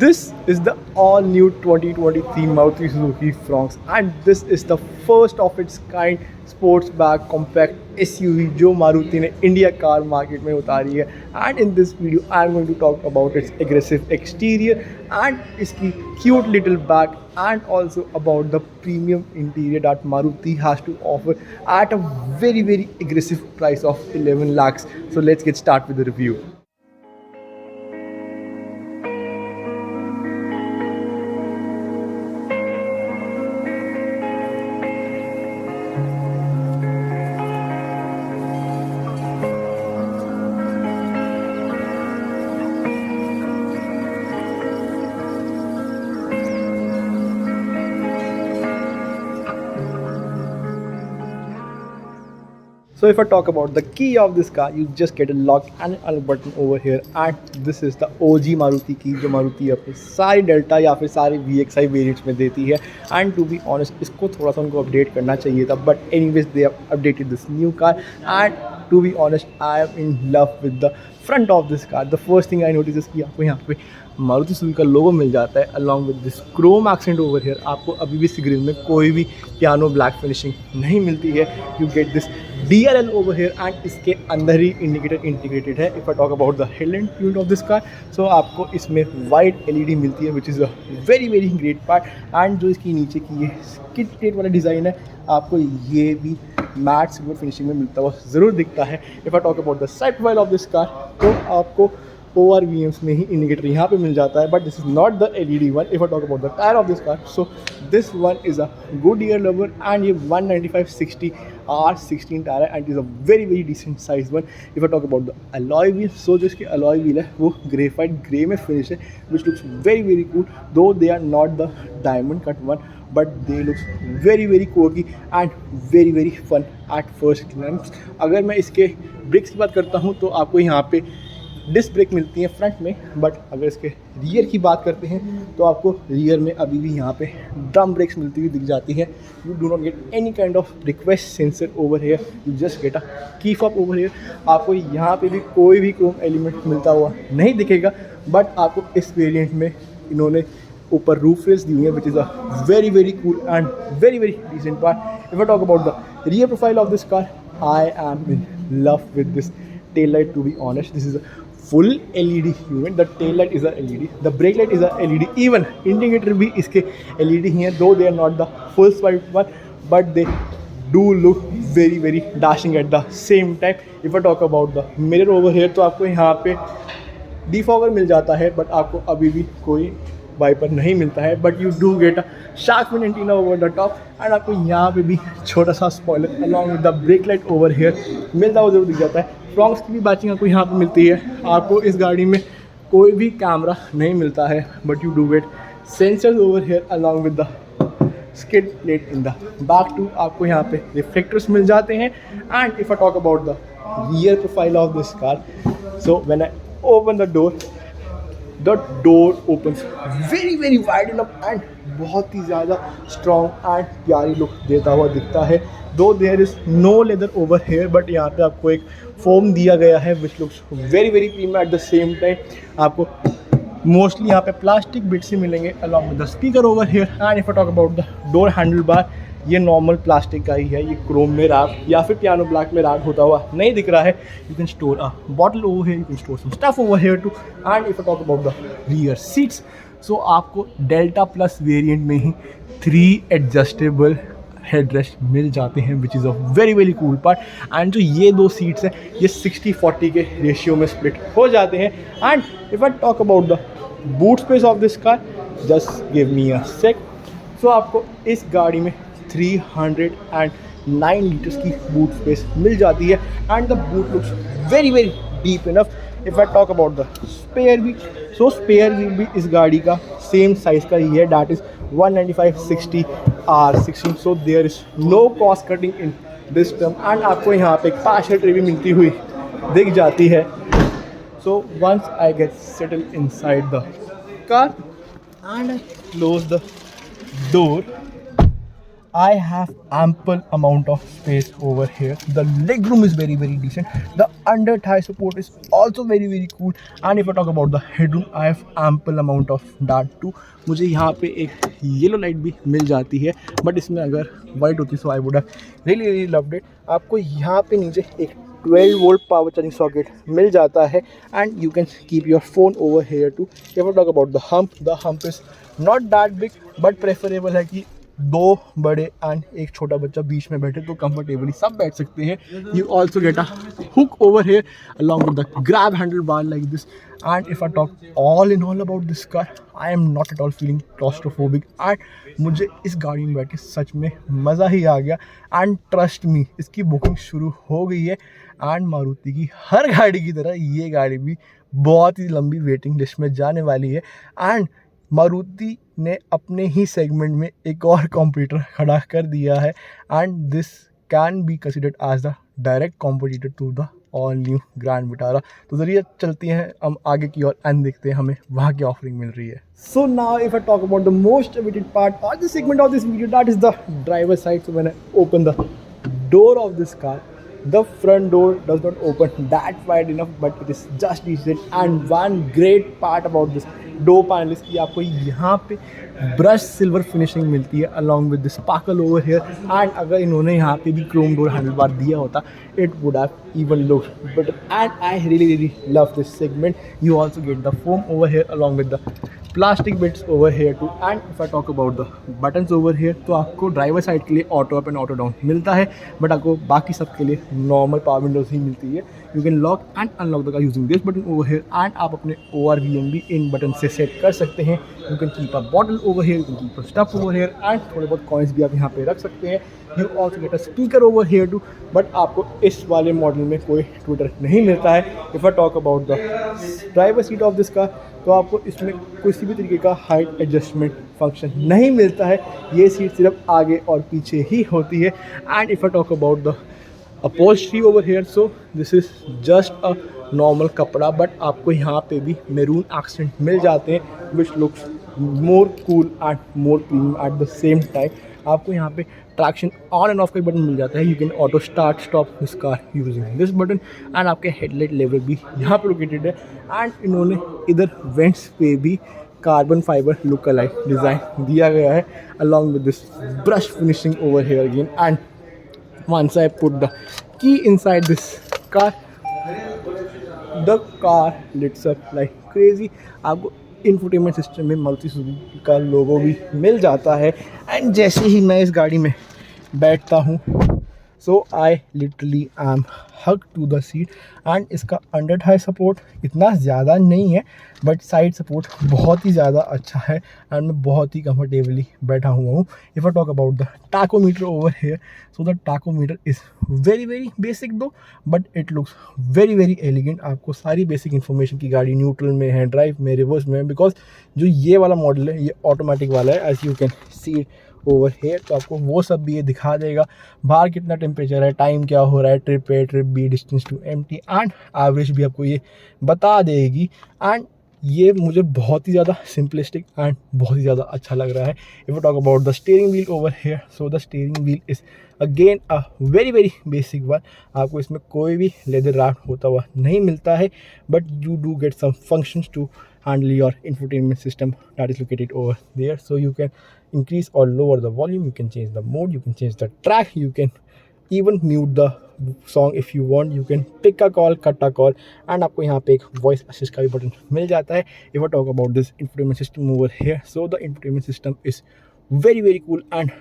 This is the all new 2023 Maruti Suzuki Fronx and this is the first of its kind sportsback compact SUV जो मारुति ने India car market में उतारी है. And in this video I am going to talk about its aggressive exterior and इसकी cute little back and also about the premium interior that Maruti has to offer at a very aggressive price of 11 lakhs. So let's get started with the review. So if I talk about the key of this car, you just get a lock and unlock button over here and this is the OG Maruti key जो मारुति अपने सारी delta या फिर सारे VXI variants में देती है. And to be honest इसको थोड़ा सा उनको अपडेट करना चाहिए था, but anyways they have updated this new car. And to be honest I am in love with the front of this car. The first thing I notice कि आपको यहाँ पे मारुति सुजुकी का लोगो मिल जाता है along with this Chrome accent over here. आपको अभी भी इस ग्रिल में कोई भी पियानो ब्लैक फिनिशिंग नहीं मिलती है. You get this DRL over here and इसके अंदर ही इंडिकेटर इंटीग्रेटेड है. If I talk about the headlight unit of this car, so आपको इसमें वाइड LED मिलती है which is a very great part. And जो इसकी नीचे की ये स्किड प्लेट वाला डिज़ाइन है आपको ये भी मैट सिल्वर फिनिशिंग में मिलता हुआ ज़रूर दिखता है. If I talk about the side profile of this car, तो आपको ORVMs में ही इंडिकेटर यहाँ पे मिल जाता है, but this is not the LED one. If I talk about the tyre of this car, so this one is a Goodyear lover and ये 195/60 R16 tyre है and is a very decent size one. If I talk about the alloy wheel, so जो इसके alloy wheel है वो graphite grey में finish है which looks very cool, though they are not the diamond cut one, but they looks very cocky and very fun at first glance. अगर मैं इसके breaks की बात करता हूँ तो आपको यहाँ पे डिस्क ब्रेक मिलती है फ्रंट में, बट अगर इसके रियर की बात करते हैं तो आपको रियर में अभी भी यहाँ पे ड्रम ब्रेक्स मिलती हुई दिख जाती है. You do not get any kind of request sensor over here, you just get a की फॉप ओवर हेयर. आपको यहाँ पे भी कोई भी क्रोम एलिमेंट मिलता हुआ नहीं दिखेगा, बट आपको इस वेरिएंट में इन्होंने ऊपर रूफ रेल्स दी हुई है which is a very cool and very decent part. If I talk about the rear profile of this car, I am in love with this tail light. To be honest, this is a full LED unit. The tail light is a LED, the brake light is a LED, even indicator भी इसके LED ही हैं, though they are not the full swipe one, but they do look very dashing at the same time. If I talk about the mirror over here, तो आपको यहाँ पे defogger मिल जाता है, but आपको अभी भी कोई वाइपर नहीं मिलता है, but you do get a shark fin antenna over the top. And आपको यहाँ पे भी छोटा सा spoiler along with the brake light over here मिलता हुआ जरूर दिख जाता है. फ्रॉक्स की भी बातचीत आपको यहाँ पे मिलती है. आपको इस गाड़ी में कोई भी कैमरा नहीं मिलता है, but you do get sensors over here along with the skid plate in the back too. आपको यहाँ पे रिफ्लेक्टर्स मिल जाते हैं. And if I talk about the rear profile of this car, so when I open the door, the door opens very wide enough and बहुत ही ज़्यादा strong and प्यारी लुक देता हुआ दिखता है. Though there is no leather over here, but यहाँ पे आपको एक फोम दिया गया है which looks very premium at the same time. आपको मोस्टली यहाँ पे प्लास्टिक बिट्स ही मिलेंगे along with the speaker over here. And if I talk about the door handle bar, ये नॉर्मल प्लास्टिक का ही है, ये क्रोम में रैप या फिर पियानो ब्लैक में रैप होता हुआ नहीं दिख रहा है. You can store a bottle over here, you can store some stuff over here too. And if I talk about the rear seats, so आपको डेल्टा प्लस वेरिएंट में ही 3 एडजस्टेबल हेडरेस्ट मिल जाते हैं विच is a very cool part. And जो ये दो seats हैं ये 60-40 के रेशियो में स्प्लिट हो जाते हैं. And if I talk about the boot space of this car, just give me a sec. So आपको इस गाड़ी में 309 लीटर्स की बूट स्पेस मिल जाती है and the boot looks very deep enough. If I talk about the spare wheel, so spare wheel भी इस गाड़ी का सेम साइज़ का ही है, that is 195/60 R16. So there is no cost cutting in this term. And आपको यहाँ पे एक पार्शल ट्रे भी मिलती हुई दिख जाती है. So once I get settle inside the car and I close the door, I have ample amount of space over here. The leg room is very decent. The under thigh support is also very cool. And if I talk about the headroom, I have ample amount of that too. मुझे यहाँ पे एक yellow light भी मिल जाती है, but इसमें अगर white होती so I would have really loved it. आपको यहाँ पे नीचे एक 12 वोल्ट पावर चार्जिंग सॉकेट मिल जाता है and you can keep your phone over here too. If I talk about the hump is not that big, but preferable है कि दो बड़े एंड एक छोटा बच्चा बीच में बैठे तो कंफर्टेबली सब बैठ सकते हैं. You also get a hook over here along with the grab handle bar like this. And if I talk all in all about this car, I am not at all feeling claustrophobic. And मुझे इस गाड़ी में बैठ के सच में मज़ा ही आ गया. And trust me, इसकी बुकिंग शुरू हो गई है. एंड मारुति की हर गाड़ी की तरह ये गाड़ी भी बहुत ही लंबी वेटिंग लिस्ट में जाने वाली है. एंड मारुति ने अपने ही सेगमेंट में एक और कॉम्पिटिटर खड़ा कर दिया है and this can be considered as the direct competitor to the all new Grand Vitara. तो जरिए चलती हैं हम आगे की ओर एंड देखते हैं हमें वहाँ की ऑफरिंग मिल रही है. So now if I talk about the most awaited part of the segment of this video, that is the driver side. So when I open the door of this car, the front door does not open that wide enough, but it is just decent. And one great part about this door panel is कि आपको यहाँ पे brush silver finishing मिलती है along with the sparkle over here. And अगर इन्होंने यहाँ पे भी क्रोम डोर हैंडल बार दिया होता, it would have even looked better. And I really love this segment. You also get the foam over here along with the plastic bits over here too. And if I talk about the buttons over here, तो आपको driver side के लिए auto up and auto down मिलता है, but आपको बाकी सब के लिए नॉर्मल पावर विंडोज ही मिलती है. You can lock and unlock the car using this button over here. And आप अपने ORVM भी इन बटन से सेट कर सकते हैं. You can keep a bottle over here, you can keep a stuff over here and थोड़े बहुत coins भी आप यहाँ पे रख सकते हैं. You also get a speaker over here too, but आपको इस वाले मॉडल में कोई ट्विटर नहीं मिलता है. If I talk about the driver seat of this car, तो आपको इसमें किसी भी तरीके का हाइट एडजस्टमेंट फंक्शन नहीं मिलता है. ये सीट सिर्फ आगे और पीछे ही होती है. And if I talk about the upholstery over here, so this is just a normal कपड़ा, बट आपको यहाँ पे भी मैरून एक्सेंट मिल जाते हैं which looks more cool and more premium at the same time. आपको यहाँ पे ट्रैक्शन ऑन एंड ऑफ का बटन मिल जाता है. You can auto start stop this car using this button. And आपके हेडलाइट लेवल भी यहाँ पे लोकेटेड है. एंड इन्होंने इधर वेंट्स पे भी carbon fibre look alike design दिया गया है along with this brush finishing over here again. And once I put the key inside this car, the car lights up like crazy. आपको infotainment system में Maruti Suzuki का लोगो भी मिल जाता है. And जैसे ही मैं इस गाड़ी में बैठता हूँ, so I literally am hug to the seat. And इसका अंडर थाई सपोर्ट इतना ज़्यादा नहीं है, बट साइड सपोर्ट बहुत ही ज़्यादा अच्छा है एंड मैं बहुत ही कंफर्टेबली बैठा हुआ हूँ. If I talk about the tachometer over here, so the tachometer is very basic though, but it looks very elegant. आपको सारी बेसिक इन्फॉर्मेशन की गाड़ी न्यूट्रल में है, ड्राइव में, रिवर्स में, बिकॉज जो ये वाला मॉडल है ये ऑटोमेटिक वाला है. As you can see it over here, तो आपको वो सब भी ये दिखा देगा. बाहर कितना टेम्परेचर है, टाइम क्या हो रहा है, trip A, trip B, distance to empty and average भी आपको ये बता देगी. एंड ये मुझे बहुत ही ज़्यादा सिंपलिस्टिक एंड बहुत ही ज़्यादा अच्छा लग रहा है. If I talk about the steering wheel over here, so the steering wheel is again a very basic one. आपको इसमें कोई भी लेदर रैप होता हुआ नहीं मिलता है, but you do get some functions to handle your infotainment system that is located over there. So you can increase or lower the volume, you can change the mode, you can change the track, you can even mute the song if you want, you can pick a call, cut a call. And आपको यहाँ पे एक voice assist का भी button मिल जाता है. If I talk about this infotainment system over here, so the infotainment system is very cool and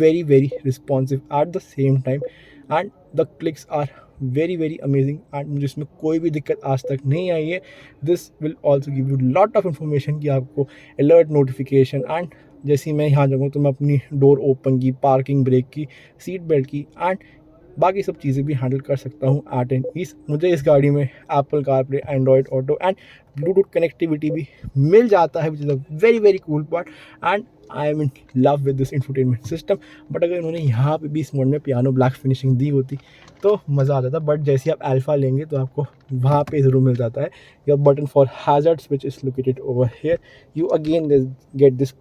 very responsive at the same time. And the clicks are very amazing and मुझे इसमें कोई भी दिक्कत आज तक नहीं आई है. This will also give you lot of information कि आपको अलर्ट नोटिफिकेशन. एंड जैसे ही मैं यहाँ जाऊँगा तो मैं अपनी डोर ओपन की, पार्किंग ब्रेक की, सीट बेल्ट की एंड बाकी सब चीज़ें भी हैंडल कर सकता हूँ एट एन ईज. मुझे इस गाड़ी में Apple CarPlay, Android auto and Bluetooth connectivity भी मिल जाता है, which is a very cool part. And I am in love with this infotainment system. But अगर इन्होंने यहाँ पे भी इस मोड में पियानो ब्लैक फिनिशिंग दी होती तो मज़ा आता था. बट जैसे आप अल्फा लेंगे तो आपको वहाँ पे ज़रूर मिल जाता है your button for hazards which is located over here. You again get this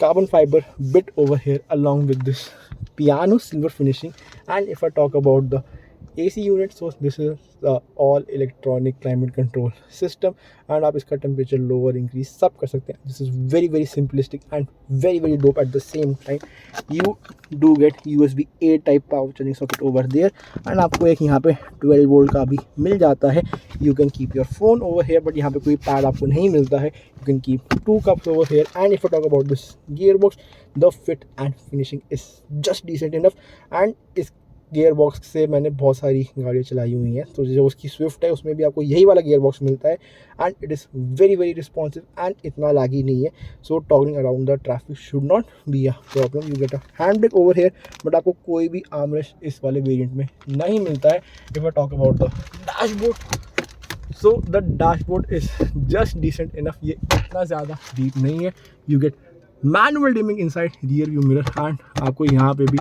carbon fiber bit over here along with this piano silver finishing. And if I talk about the AC unit, so this is the all electronic climate control system and आप इसका temperature lower increase सब कर सकते हैं. This is very very simplistic and very very dope at the same time. You do get USB A type power charging socket over there and आपको एक यहाँ पे 12 volt का भी मिल जाता है. You can keep your phone over here but यहाँ पे कोई pad आपको नहीं मिलता है. You can keep 2 cups over here. And if I talk about this gearbox, the fit and finishing is just decent enough. And इस gear box से मैंने बहुत सारी गाड़ियाँ चलाई हुई हैं, तो जो उसकी स्विफ्ट है उसमें भी आपको यही वाला गियर बॉक्स मिलता है and it is very very responsive and इतना लैगी नहीं है. So toggling around the traffic should not be a problem. You get a hand brake over here but आपको कोई भी आर्मरेस्ट इस वाले वेरिएंट में नहीं मिलता है. If I talk about the dashboard, so the dashboard is just decent enough. ये इतना ज़्यादा डीप नहीं है. You get manual dimming inside rear view mirror and आपको यहाँ पे भी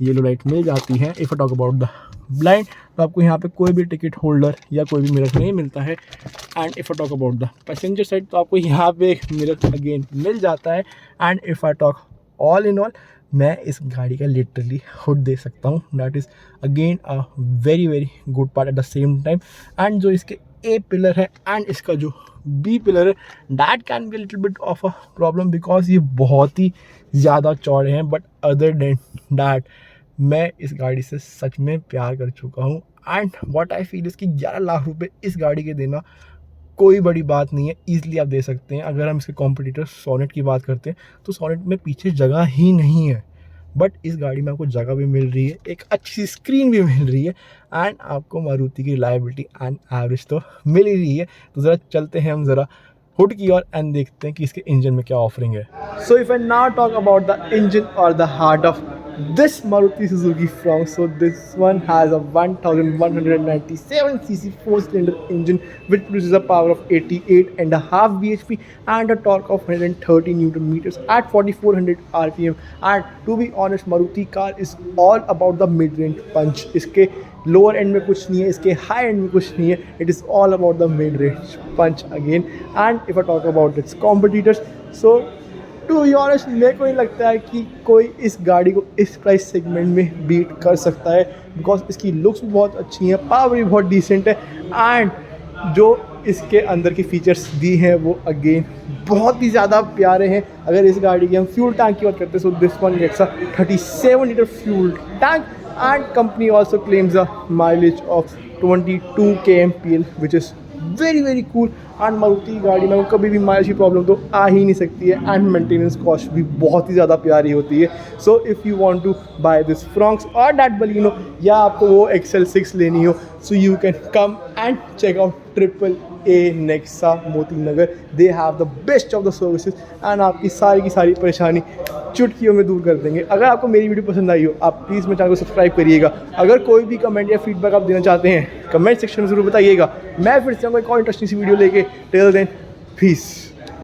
येलो लाइट मिल जाती है. If I talk about the blind, तो आपको यहाँ पे कोई भी टिकट होल्डर या कोई भी मिरर नहीं मिलता है. And if I talk about the passenger side, तो आपको यहाँ पे एक मिरर अगेन मिल जाता है. And if I talk all in all, मैं इस गाड़ी का लिटरली हुड दे सकता हूँ. That is again a very very good part eight the same time. And जो इसके ए पिलर है एंड इसका जो बी पिलर है, that can be little bit of a problem because ये बहुत ही ज़्यादा चौड़े हैं. बट अदर देन दैट मैं इस गाड़ी से सच में प्यार कर चुका हूँ. एंड व्हाट आई फील इसकी 11 लाख रुपए इस गाड़ी के देना कोई बड़ी बात नहीं है. ईजिली आप दे सकते हैं. अगर हम इसके कॉम्पिटिटर सोनेट की बात करते हैं तो सोनेट में पीछे जगह ही नहीं है, बट इस गाड़ी में आपको जगह भी मिल रही है, एक अच्छी स्क्रीन भी मिल रही है एंड आपको मारुति की रिलायबिलिटी एंड एवरेज तो मिल ही रही है. तो ज़रा चलते हैं हम ज़रा हुड की ओर एंड देखते हैं कि इसके इंजन में क्या ऑफरिंग है. So if I now talk about the engine और the heart of this Maruti Suzuki Fronx, so this one has a 1197cc 4-cylinder engine which produces a power of 88.5 bhp and a torque of 130 Newton meters at 4400 rpm. And to be honest, Maruti car is all about the mid-range punch. इसके lower and में कुछ नहीं है, इसके high and में कुछ नहीं है. It is all about the mid range punch again. And if I talk about its competitors, so to be honest मेरे को नहीं लगता है कि कोई इस गाड़ी को इस प्राइस सेगमेंट में बीट कर सकता है बिकॉज इसकी लुक्स भी बहुत अच्छी हैं, पावर भी बहुत डिसेंट है एंड जो इसके अंदर के फीचर्स दी हैं वो अगेन बहुत ही ज़्यादा प्यारे हैं. अगर इस गाड़ी की हम फ्यूल टैंक की बात करते हैं, so this one gets a 37 litre fuel tank and company also claims a mileage of 22 kmpl which is very very cool. And Maruti गाड़ी में कभी भी माइलेज की प्रॉब्लम तो आ ही नहीं सकती है एंड मेंटेनेंस कॉस्ट भी बहुत ही ज़्यादा प्यारी होती है. So if you want to buy this Fronx और दैट बलिनो या आपको वो XL6 लेनी हो, so you can come and check out AAA Nexa Moti Nagar. They have the best of the services and आपकी सारी की सारी परेशानी चुटकियों में दूर कर देंगे. अगर आपको मेरी वीडियो पसंद आई हो, आप प्लीज़ मेरे चैनल को सब्सक्राइब करिएगा. अगर कोई भी कमेंट या फीडबैक आप देना चाहते हैं, कमेंट सेक्शन में ज़रूर बताइएगा. मैं फिर से एक और इंटरेस्टिंग सी वीडियो लेके. Till then, piece.